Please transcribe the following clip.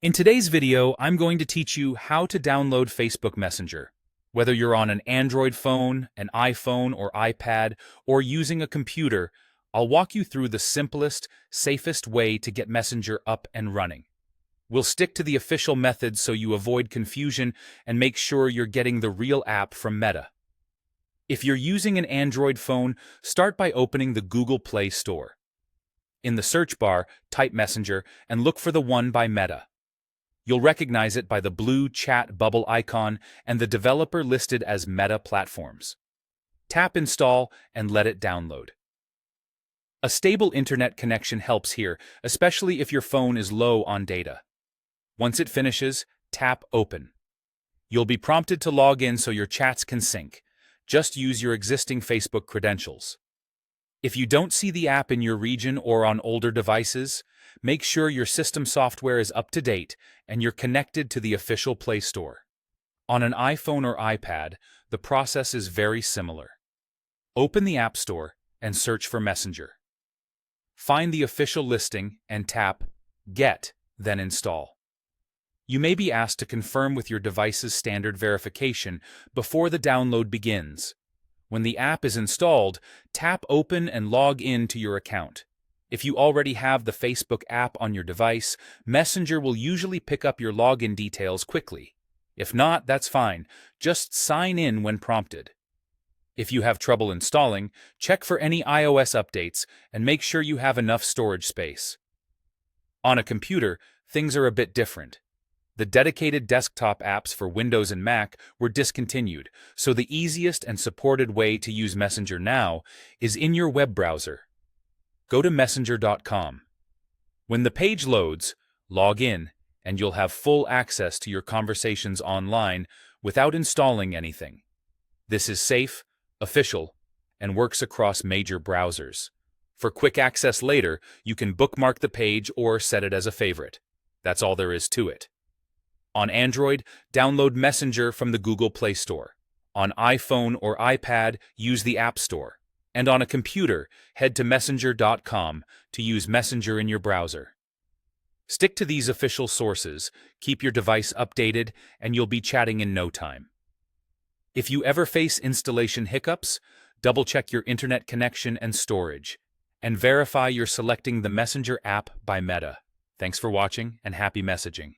In today's video, I'm going to teach you how to download Facebook Messenger. Whether you're on an Android phone, an iPhone or iPad, or using a computer, I'll walk you through the simplest, safest way to get Messenger up and running. We'll stick to the official methods so you avoid confusion and make sure you're getting the real app from Meta. If you're using an Android phone, start by opening the Google Play Store. In the search bar, type Messenger and look for the one by Meta. You'll recognize it by the blue chat bubble icon and the developer listed as Meta Platforms. Tap Install and let it download. A stable internet connection helps here, especially if your phone is low on data. Once it finishes, tap Open. You'll be prompted to log in so your chats can sync. Just use your existing Facebook credentials. If you don't see the app in your region or on older devices, make sure your system software is up to date and you're connected to the official Play Store. On an iPhone or iPad, the process is very similar. Open the App Store and search for Messenger. Find the official listing and tap Get, then Install. You may be asked to confirm with your device's standard verification before the download begins. When the app is installed, tap Open and log in to your account. If you already have the Facebook app on your device, Messenger will usually pick up your login details quickly. If not, that's fine. Just sign in when prompted. If you have trouble installing, check for any iOS updates and make sure you have enough storage space. On a computer, things are a bit different. The dedicated desktop apps for Windows and Mac were discontinued, so the easiest and supported way to use Messenger now is in your web browser. Go to messenger.com. When the page loads, log in, and you'll have full access to your conversations online without installing anything. This is safe, official, and works across major browsers. For quick access later, you can bookmark the page or set it as a favorite. That's all there is to it. On Android, download Messenger from the Google Play Store. On iPhone or iPad, use the App Store. And on a computer, head to messenger.com to use Messenger in your browser. Stick to these official sources, keep your device updated, and you'll be chatting in no time. If you ever face installation hiccups, double-check your internet connection and storage, and verify you're selecting the Messenger app by Meta. Thanks for watching and happy messaging.